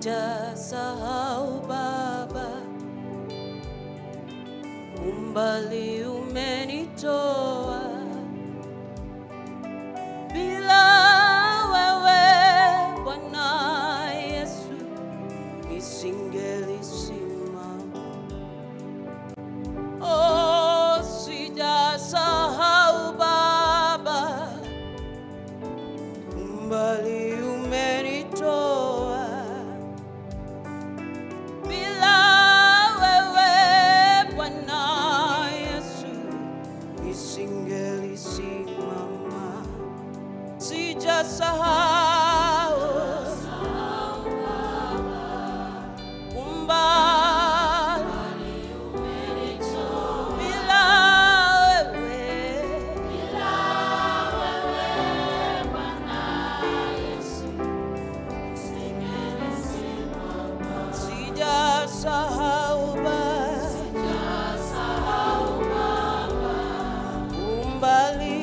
Sijasahau Baba, umbali umenitoa. Bila wewe Bwana Yesu nisingelisimama. Oh, sijasahau Baba, umbali umenitoa. Bila wewe Bwana Yesu nisingelisimama. Sijasahau umbali umenitoa. Bila wewe Bwana Yesu nisingelisimama. Sijasahau Baba, umbali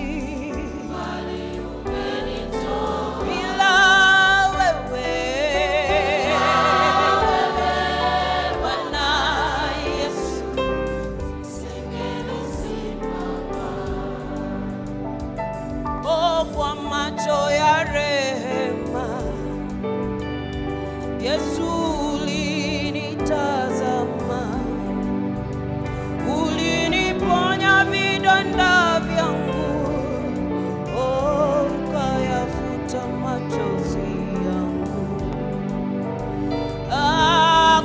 kwa macho ya rehema Yesu ulinitazama, uliniponya vidonda vyangu, oh, ukayafuta machozi yangu.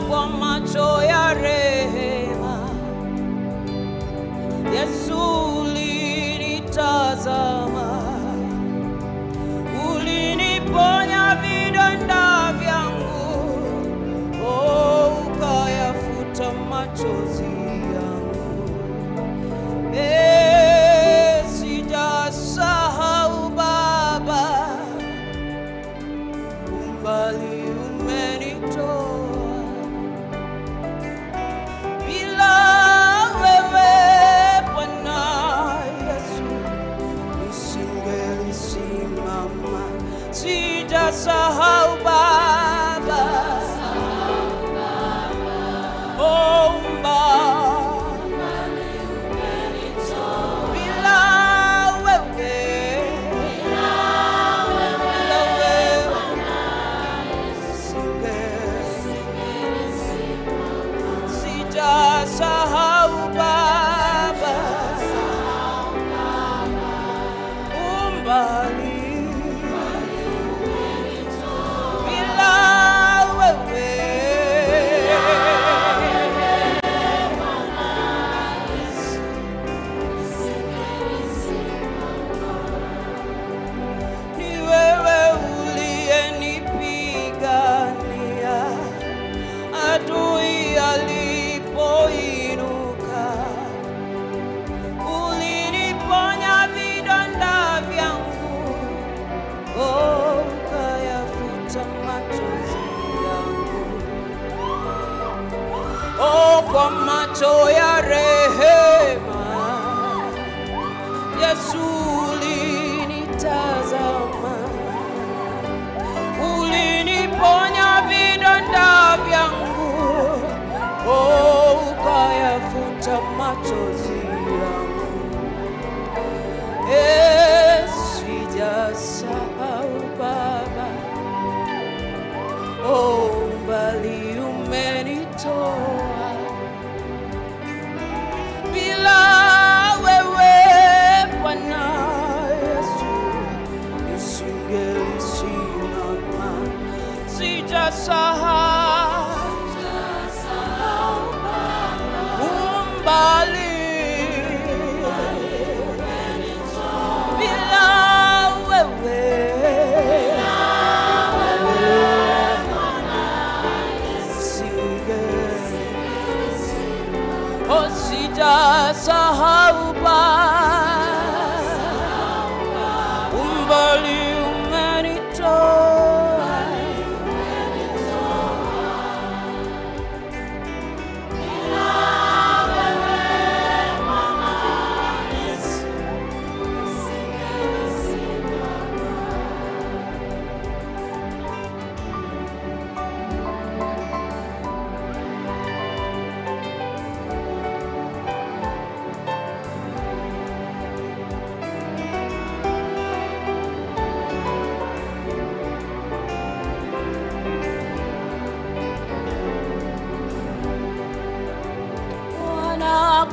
Kwa macho ya rehema Yesu ulinitazama, uliniponya vidonda vyangu, oh, ukayafuta machozi yangu. Sijasahau Baba, umbali umenitoa. Bila wewe Bwana Yesu nisingelisimama. Sijasahau Baba, oh, umbali umenitoa. Bila wewe Bwana nisingelisimama. Sijasahau Baba, umbali adui alipoinuka, uliniponya vidonda vyangu, oh, ukayafuta machozi yangu. Oh, kwa macho ya rehema Yesu ulinitazama, uliniponya vidonda vyangu, oh, ukayafuta machozi yangu. Sijasahau Baba, oh, umbali umenitoa. Bila wewe Bwana Yesu nisingelisimama. Sijasahau umbali bila wewe nisingelisimama. Oh, sijasahau Baba, umbali umenitoa.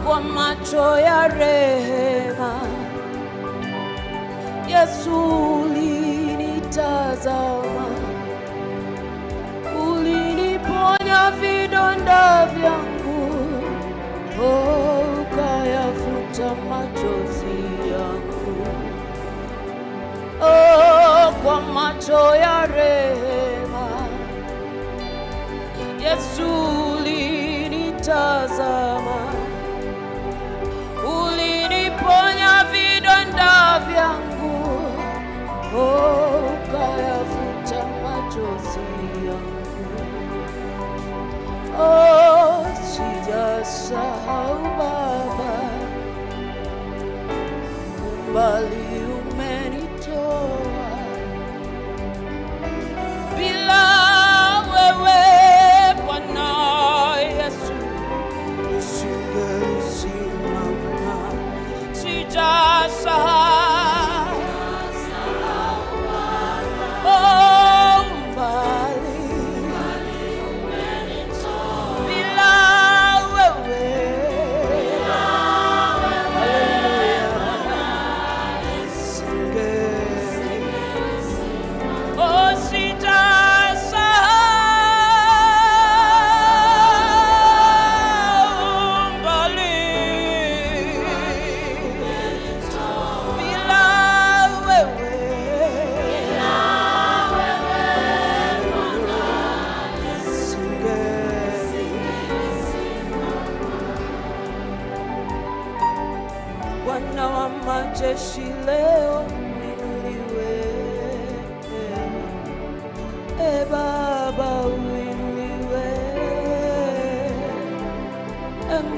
kwa macho ya rehema Yesu ulinitazama, uliniponya vidonda vyangu, ukayafuta machozi yangu. Kwa macho ya rehema Yesu ulinitazama, uliniponya vidonda vyangu, ukayafuta machozi yangu. Sijasahau Baba, umbali umenitoa. Bila wewe Bwana Yesu nisingelisimama. Sijasahau umbali umenitoa. Bila wewe Bwana wa majeshi leo uinuliwe, Baba uinuliwe,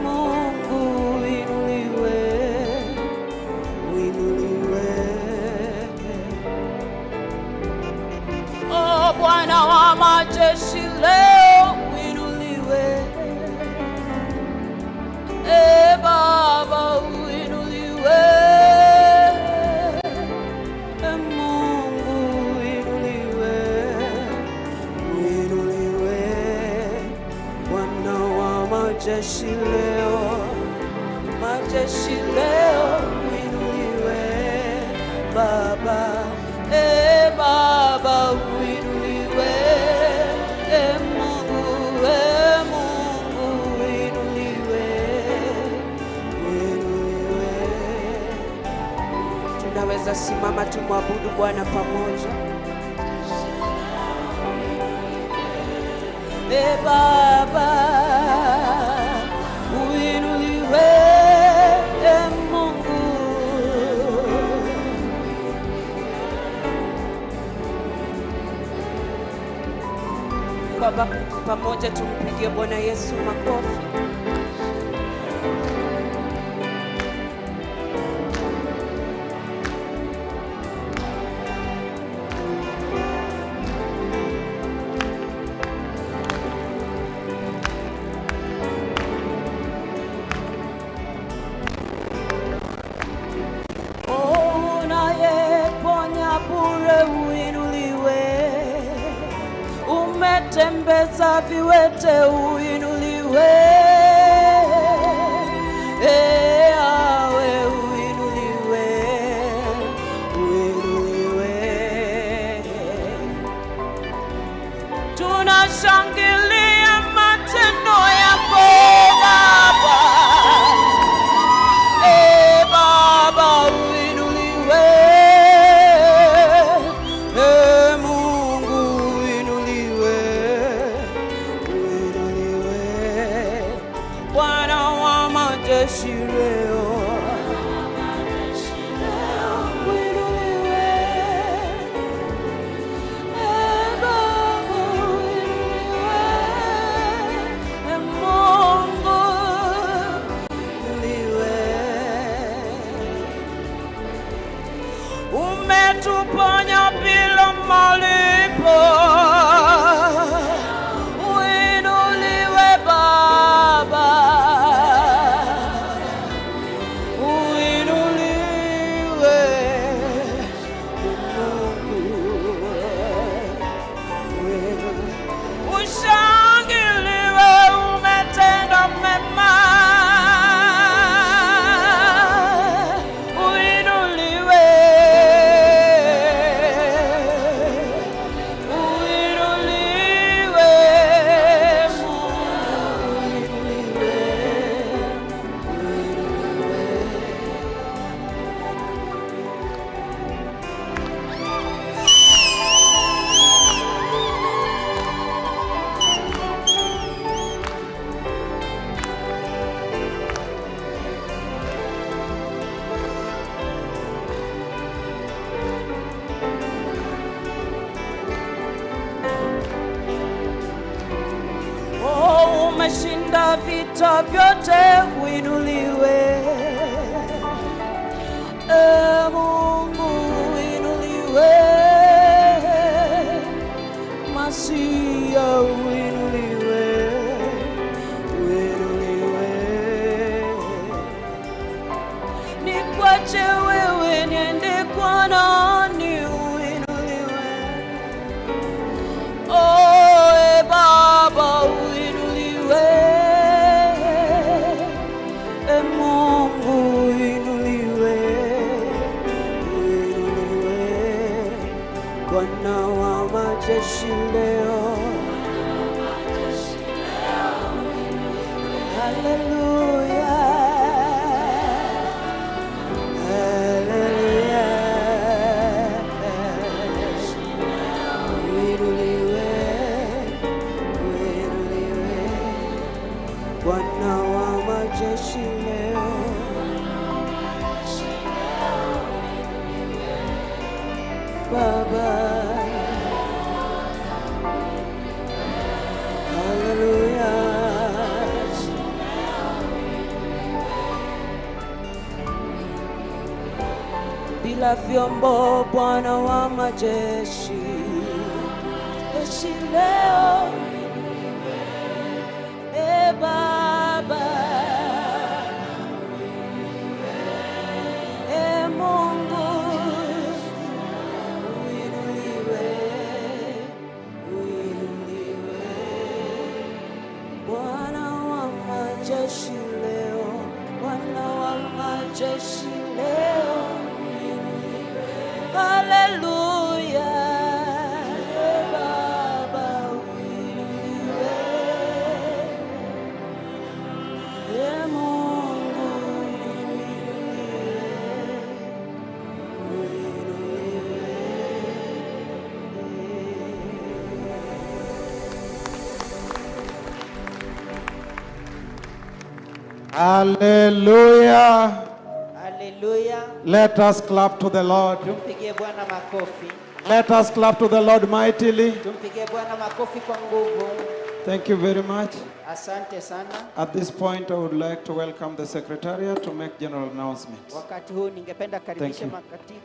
Mungu uinuliwe, uinuliwe. Bwana wa majeshi leo uinuliwe, Baba uinuliwe, Mungu uinuliwe, uinuliwe. Bwana wa majeshi leo, majeshi leo uinuliwe, Baba, Baba uinuliwe, Mungu uinuliwe, uinuliwe. Tunaweza simama tumwabudu Bwana pamoja. Baba uinuliwe, Mungu. Baba, pamoja tumpigie Bwana Yesu makofi. Tembeza viwete uinuliwe, awe uinuliwe, uinuliwe. Tunashangilia matendo yako Baba, Baba uinuliwe, Mungu uinuliwe, Bwana wa majeshi leo uinuliwe, Baba uinuliwe, Mungu uinuliwe. Umetuponya bila malipo, uinuliwe Baba, vita vyote uinuliwe. Mungu uinuliwe. Masia uinuliwe. Uinuliwe. Nikwache wewe niende kwa nani? Uinuliwe. Oh, Baba uinuliwe. Mungu uinuliwe. Uinuliwe. Bwana wa majeshi leo. Hallelujah. Bwana wa majeshi leo. Baba. Hallelujah. Bila vyombo Bwana wa majeshi. Jeshi leo. Baba, Mungu uinuliwe, uinuliwe. Bwana wa majeshi leo, Bwana wa majeshi leo, uinuliwe. Hallelujah. Hallelujah. Hallelujah. Let us clap to the Lord. Tumpigie Bwana makofi. Let us clap to the Lord mightily. Tumpigie Bwana makofi kwa nguvu. Thank you very much. Asante sana. At this point, I would like to welcome the Secretariat to make general announcements. Wakati huu ningependa karibisha you. makatibu